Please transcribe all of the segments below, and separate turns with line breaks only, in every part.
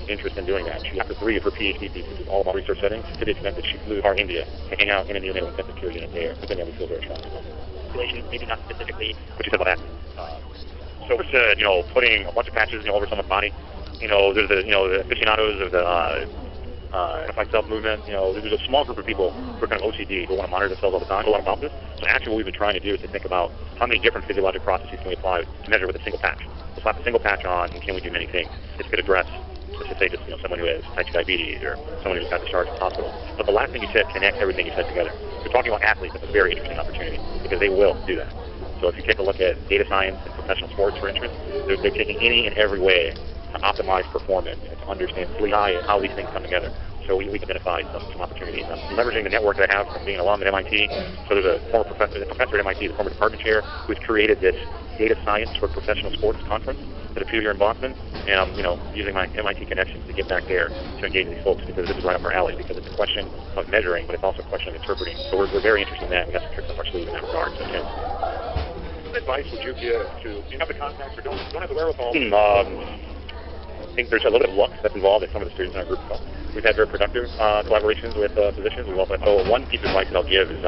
interest in doing that. She, after 3 of her PhD thesis, is all about research settings, to the extent that she flew to India to hang out in a neonatal intensive care unit there. Something that we feel very strongly about.
Maybe not specifically.
What you said about that? So we said, putting a bunch of patches, over someone's body. There's the aficionados of the unified self movement. There's a small group of people who are kind of OCD, who want to monitor themselves all the time, who want about this. So actually what we've been trying to do is to think about how many different physiologic processes can we apply to measure with a single patch. So slap a single patch on, and can we do many things? This could address, let's just say, someone who has type 2 diabetes or someone who just got discharged from the hospital. But the last thing you said connects everything you said together. We're talking about athletes. That's a very interesting opportunity because they will do that. So if you take a look at data science and professional sports, for instance, they're taking any and every way to optimize performance and to understand really how these things come together. So we identified some opportunities. Leveraging the network that I have from being an alum at MIT. So there's a former professor at MIT, the former department chair, who's created this data science for professional sports conference at a few here in Boston. And I'm, using my MIT connections to get back there to engage these folks because this is right up our alley because it's a question of measuring, but it's also a question of interpreting. So we're very interested in that. We got some tricks up our sleeve in that regard. So,
what advice would you give to, do you have the contacts or don't have the wherewithal?
I think there's a little bit of luck that's involved in some of the students in our group. We've had very productive collaborations with physicians. One piece of advice that I'll give is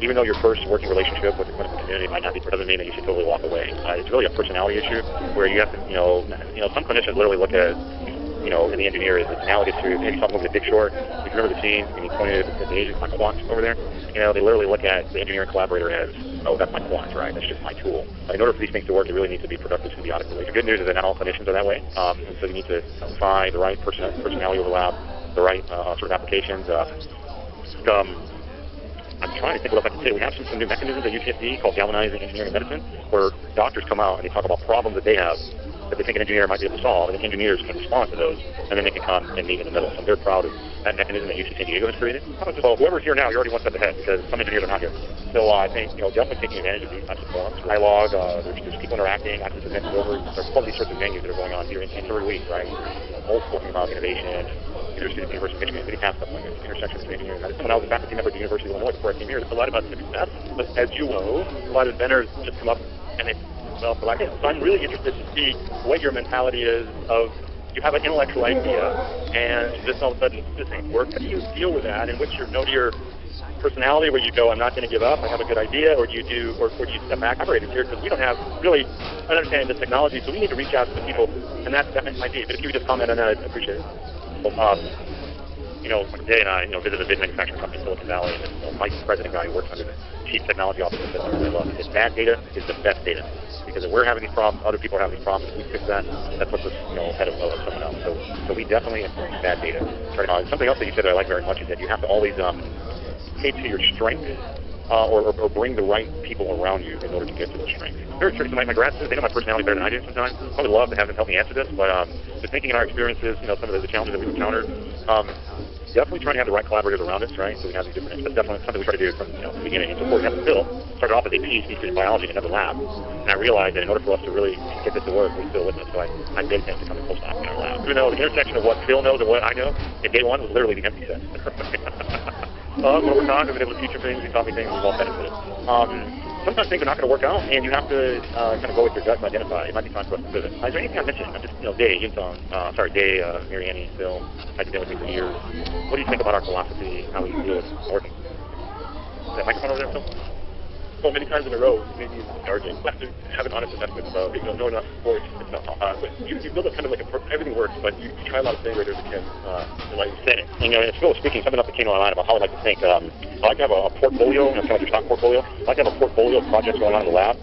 even though your first working relationship with the clinical community might not be, doesn't mean that you should totally walk away. It's really a personality issue where you have to, some clinicians literally look at, in the engineer is analogous to maybe something with a Big Short. If you remember the scene and he pointed at the Asian quant over there, they literally look at the engineering collaborator as, oh, that's my quant, right? That's just my tool. In order for these things to work, it really needs to be productive symbiotically. The good news is that not all clinicians are that way, and so you need to find the right personality overlap, the right sort of applications. I'm trying to think what else I can say. We have some new mechanisms at UCSD called galvanizing engineering medicine, where doctors come out and they talk about problems that they have that they think an engineer might be able to solve, and the engineers can respond to those, and then they can come and meet in the middle. So I'm very proud of that mechanism that UC San Diego has created. So whoever's here now, you're already one step ahead because some engineers are not here. So I think definitely taking advantage of these types of forums, dialogue. There's people interacting. After this event is over, there's all these sorts of venues that are going on here in 3 weeks, right? Both talking about innovation. University of Michigan, we have stuff like this, intersections of engineering medicine. When I was a faculty member at the University of Illinois before I came here,
There's a lot about success, but as you know, a lot of inventors just come up and they develop the idea. So I'm really interested to see what your mentality is of, you have an intellectual idea, and just all of a sudden, this ain't work. How do you deal with that, and what's your personality where you go, I'm not going to give up, I have a good idea, or do you step back? Operators here, because we don't have really an understanding of the technology, so we need to reach out to the people, and that might be. But if you would just comment on that, I'd appreciate it.
Jay and I, visited a big manufacturing company in Silicon Valley, and the vice president guy who works under the chief technology officer said something I love. His bad data is the best data. Because if we're having these problems, other people are having these problems, if we fix that, that puts us, ahead of someone else. So we definitely embrace bad data. Something else that you said that I like very much is that you have to always pay to your strength. Or bring the right people around you in order to get to the strength. Very tricky. So my grad students, they know my personality better than I do sometimes. I would love to have them help me answer this, but just thinking in our experiences, some of the challenges that we've encountered, definitely trying to have the right collaborators around us, right? So we have these different, that's definitely something we try to do from the beginning. And so, for example, Phil started off as a PhD student in biology in another lab, and I realized that in order for us to really get this to work, we Phil with us. So I begged him to come and postdoc in our lab. Even though the intersection of what Phil knows and what I know, in day one was literally the empty set. Over time, we've been able to future things, he taught me things, we've all benefited. Sometimes things are not going to work out, and you have to kind of go with your gut and identify. It might be time for us to pivot. Is there anything I mentioned? I'm just, Day, Marianne, Phil, I've been with me for years. What do you think about our philosophy, how we deal with working? Is that microphone over there, Phil?
So many times in a row, maybe it's discouraging. You have to have an honest assessment of, no enough sports, it's not, but you build up kind of like everything works, but you try a lot of things right as you can, like you said it.
And, as Phil was speaking, something else that came to my mind about how I like to think. I like to have a portfolio, kind of like your stock portfolio. I like to have a portfolio of projects going on in the lab.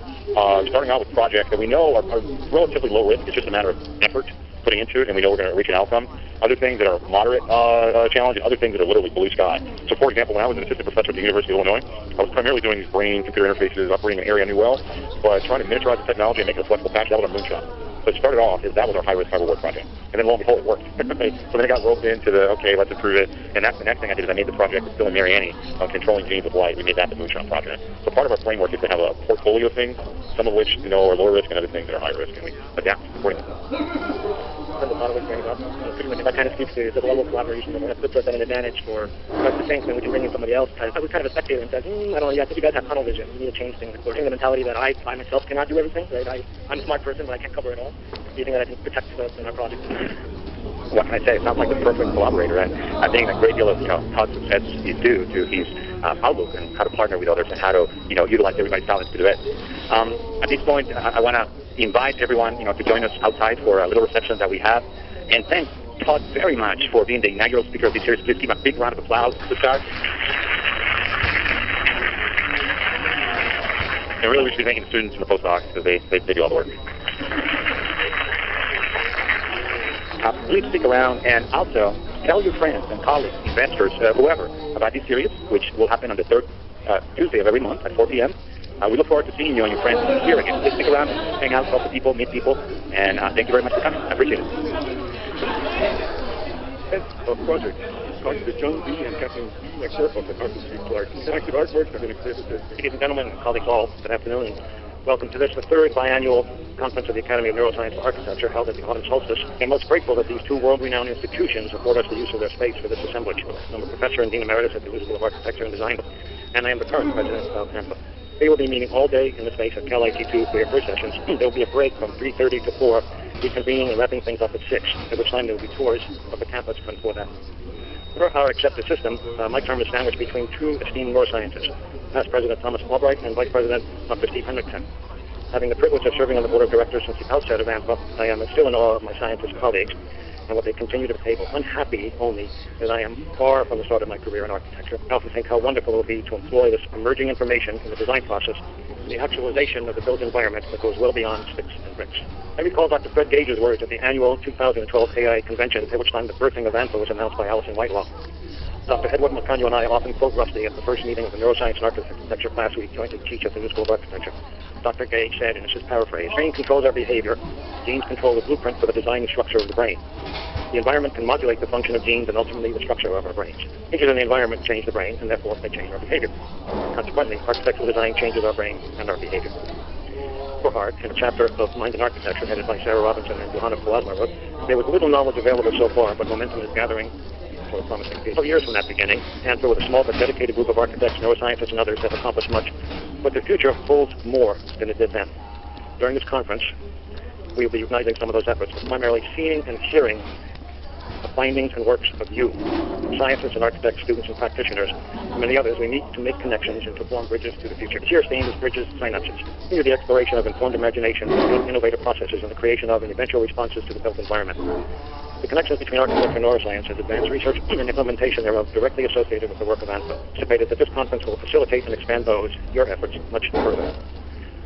Starting out with projects that we know are relatively low risk. It's just a matter of effort putting into it, and we know we're going to reach an outcome. Other things that are moderate challenge, and other things that are literally blue sky. So, for example, when I was an assistant professor at the University of Illinois, I was primarily doing these brain-computer interfaces, operating an area I knew well, but trying to miniaturize the technology and make it a flexible patch. That was a moonshot. So it started off as that was our high-risk, high-reward project. And then lo and behold, it worked. So then it got roped into let's improve it. And that's the next thing I did is I made the project with Phil and Marianne on controlling genes with light. We made that the moonshot project. So part of our framework is to have a portfolio of things, some of which, are low risk and other things that are high risk, and we adapt accordingly.
That kind of speaks to the level of collaboration that puts us at an advantage for us to think when we can bring in somebody else. I was kind of a spectator and said, I don't know, I think you guys have tunnel vision. You need to change things. We're taking the mentality that I myself cannot do everything. Right? I'm a smart person, but I can't cover it all. Do you think that I can protect us in our project?
what can I say? It sounds like the perfect collaborator, and I think a great deal of Todd's success is due to his outlook and how to partner with others and how to utilize everybody's talents to do it. At this point, I want to invite everyone to join us outside for a little reception that we have, and thank Todd very much for being the inaugural speaker of this series. Please give him a big round of applause to start. And really, we should be thanking the students and the postdocs because they do all the work. Please stick around and also tell your friends and colleagues, investors, whoever, about this series, which will happen on the third Tuesday of every month at 4 p.m. We look forward to seeing you and your friends here again. Please stick around and hang out, talk to people, meet people, and thank you very much for coming. I appreciate it.
Head of project, Dr. John B. and Captain B. McCurk of the Arthur C. Clarke Interactive Artworks have been exhibited.
Ladies and gentlemen, colleagues all, good afternoon, and welcome to the third biannual conference of the Academy of Neuroscience and Architecture held at the autumn solstice. I'm most grateful that these two world-renowned institutions afford us the use of their space for this assemblage. I'm a professor and Dean Emeritus at the School of Architecture and Design, and I am the current president of ANFA. They will be meeting all day in the space at Cal IT2 for your first sessions. There will be a break from 3:30 to 4, reconvening and wrapping things up at 6, at which time there will be tours of the campus before that. Per our accepted system, my term is sandwiched between two esteemed neuroscientists, past President Thomas Albright and Vice President Dr. Steve Hendrickson. Having the privilege of serving on the board of directors since the outset of ANFA, I am still in awe of my scientist colleagues and what they continue to table. Unhappy only that I am far from the start of my career in architecture. I often think how wonderful it will be to employ this emerging information in the design process, the actualization of the built environment that goes well beyond sticks and bricks. I recall Dr. Fred Gage's words at the annual 2012 AI convention, at which time the birthing of ANFA was announced by Alison Whitelaw. Dr. Edward Macanio and I often quote Rusty at the first meeting of the Neuroscience and Architecture class we jointly teach at the New School of Architecture. Dr. Gage said, and this is paraphrased, brain controls our behavior. Genes control the blueprint for the design and structure of the brain. The environment can modulate the function of genes and ultimately the structure of our brains. Changes in the environment change the brain, and therefore they change our behavior. Consequently, architectural design changes our brain and our behavior. Art, in a chapter of Mind and Architecture headed by Sarah Robinson and Johanna Plasma, wrote, there was little knowledge available so far, but momentum is gathering for a promising field. 12 years from that beginning, ANFA with a small but dedicated group of architects, neuroscientists, and others have accomplished much, but the future holds more than it did then. During this conference, we will be igniting some of those efforts, but primarily seeing and hearing the findings and works of you, scientists and architects, students and practitioners, and many others. We need to make connections and to form bridges to the future. This year's theme is Bridges, Synapses. These are the exploration of informed imagination, innovative processes, and the creation of and eventual responses to the built environment. The connections between architecture and neuroscience and advanced research and implementation thereof directly associated with the work of ANFA. Anticipated that this conference will facilitate and expand those, your efforts, much further.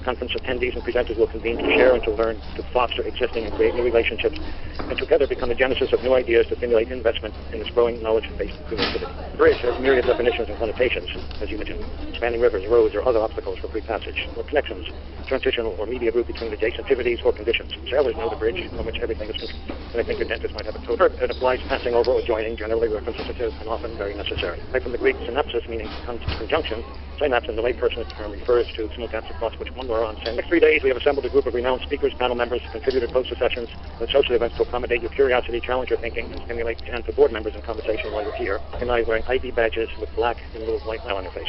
Conference attendees and presenters will convene to share and to learn, to foster existing and create new relationships, and together become the genesis of new ideas to stimulate investment in this growing knowledge-based creativity. Bridge has myriad definitions and connotations, as you mentioned. Spanning rivers, roads, or other obstacles for free passage, or connections, transitional or media route between adjacent activities or conditions. Sailors know the bridge from which everything is constructed, and I think your dentist might have a toe. It applies passing over or joining, generally references and often very necessary. Right from the Greek synapsis, meaning conjunction, synapse in the layperson term refers to small gaps across which one or on send. Next 3 days, we have assembled a group of renowned speakers, panel members, contributor poster sessions, and social events to accommodate your curiosity, challenge your thinking, and stimulate and for board members in conversation while you're here. And I wearing ID badges with black and little white line on your face.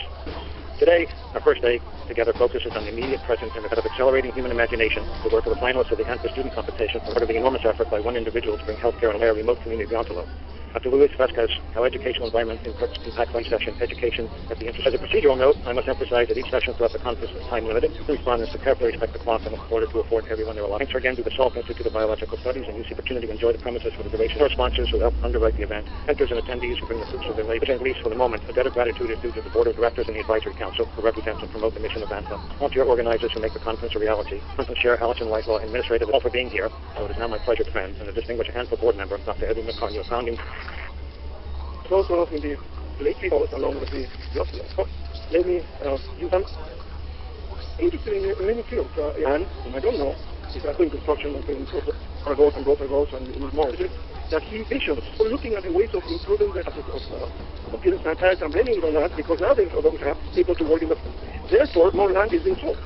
Today, our first day together focuses on the immediate present and of accelerating human imagination, the work of the finalists of the ANFA student competition, part of the enormous effort by one individual to bring healthcare in a remote community of Yontalo. Dr. Luis Vasquez, how educational environment impacts one session, education at the interest. As a procedural note, I must emphasize that each session throughout the conference is time limited. Respondents to carefully respect the clock in order to afford everyone their allotment. Thanks again to the Salk Institute of Biological Studies and use the opportunity to enjoy the premises for the duration. Our sponsors who help underwrite the event, mentors and attendees who bring the fruits of their labor. At least for the moment, a debt of gratitude is due to the Board of Directors and the Advisory Council who represent and promote the mission of ANFA. All to your organizers who make the conference a reality. Conference Chair Alison Whitelaw, Administrator, all for being here. So it is now my pleasure to friend and a distinguished ANFA board member, Dr. Edward Macanio, founding.
Also in the late thoughts along with the philosophy. Let me use them. Interested in many fields, and I don't know if I think construction and goals and more. That he visions for looking at the ways of improving the appearance and blaming it on that because now they don't have people to work in the. Therefore, more land is being sold.